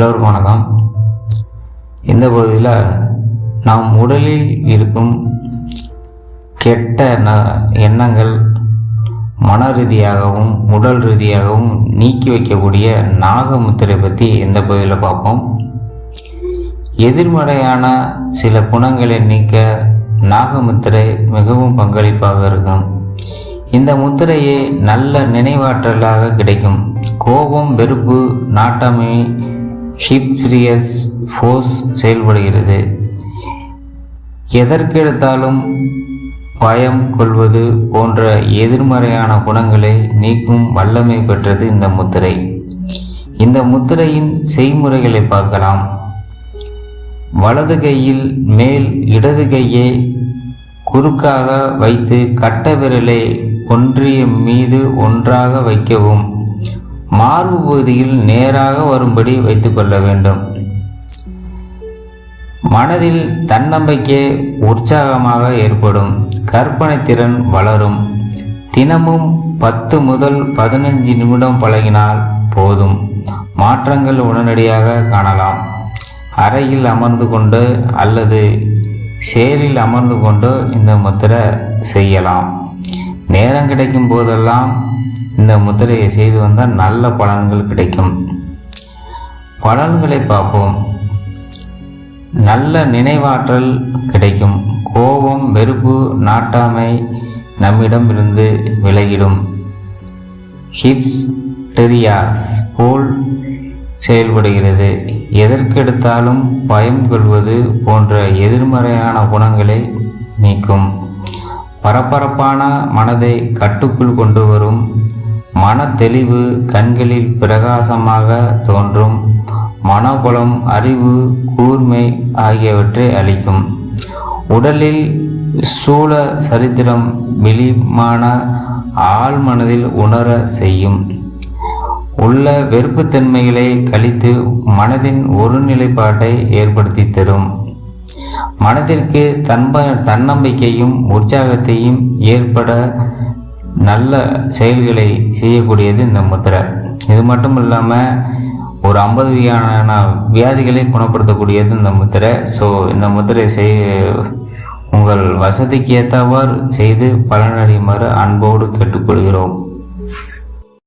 எல்லோருக்கும் வணக்கம். இந்த பகுதியில் நாம் உடலில் இருக்கும் கெட்ட எண்ணங்கள் மன ரீதியாகவும் உடல் ரீதியாகவும் நீக்கி வைக்கக்கூடிய நாகமுத்திரை பற்றி இந்த பகுதியில் பார்ப்போம். எதிர்மறையான சில குணங்களை நீக்க நாகமுத்திரை மிகவும் பங்களிப்பாக இருக்கும். இந்த முத்திரையை நல்ல நினைவாற்றலாக கிடைக்கும். கோபம், வெறுப்பு, நாட்டாமை, ஹிப்சிரியஸ் ஃபோர்ஸ் செயல்படுகிறது. எதற்கெடுத்தாலும் பயம் கொள்வது போன்ற எதிர்மறையான குணங்களை நீக்கும் வல்லமை பெற்றது இந்த முத்திரை. இந்த முத்திரையின் செய்முறைகளை பார்க்கலாம். வலது கையில் மேல் இடது கையை குறுக்காக வைத்து கட்ட விரலை ஒன்றிய மீது ஒன்றாக வைக்கவும். மார்பு பகுதியில் நேராக வரும்படி வைத்துக் கொள்ள வேண்டும். மனதில் தன்னம்பிக்கை உற்சாகமாக ஏற்படும். கற்பனை திறன் வளரும். தினமும் 10 முதல் 15 நிமிடம் பழகினால் போதும். மாற்றங்கள் உடனடியாக காணலாம். அறையில் அமர்ந்து கொண்டு அல்லது சேரில் அமர்ந்து கொண்டு இந்த முத்திரை செய்யலாம். நேரம் கிடைக்கும் போதெல்லாம் இந்த முத்திரையை செய்து வந்தால் நல்ல பலன்கள் கிடைக்கும். பலன்களை பார்ப்போம். நல்ல நினைவாற்றல் கிடைக்கும். கோபம், வெறுப்பு, நாட்டாமை நம்மிடமிருந்து விலகிடும். ஹிப்ஸ்டெரியாஸ் போல் செயல்படுகிறது. எதற்கெடுத்தாலும் பயம் கொள்வது போன்ற எதிர்மறையான குணங்களை நீக்கும். பரபரப்பான மனதை கட்டுக்குள் கொண்டு வரும். மன தெளிவு, கண்களில் பிரகாசமாக தோன்றும். மனபலம், அறிவு, கூர்மை ஆகியவற்றை அளிக்கும். உடலில் ஸ்தூல சரித்திரம் வெளிமான ஆழ் மனதில் உணர செய்யும். உள்ள வெறுப்புத்தன்மைகளை கழித்து மனதின் ஒருநிலைப்பாட்டை ஏற்படுத்தி தரும். மனதிற்கு தன்னம்பிக்கையும் உற்சாகத்தையும் ஏற்பட நல்ல செயல்களை செய்யக்கூடியது இந்த முத்திரை. இது மட்டும் இல்லாமல் ஒரு 50 வகையான வியாதிகளை குணப்படுத்தக்கூடியது இந்த முத்திரை. ஸோ இந்த முத்திரை உங்கள் வசதிக்கு ஏற்றவாறு செய்து பலனடையுமாறு அன்போடு கேட்டுக்கொள்கிறோம்.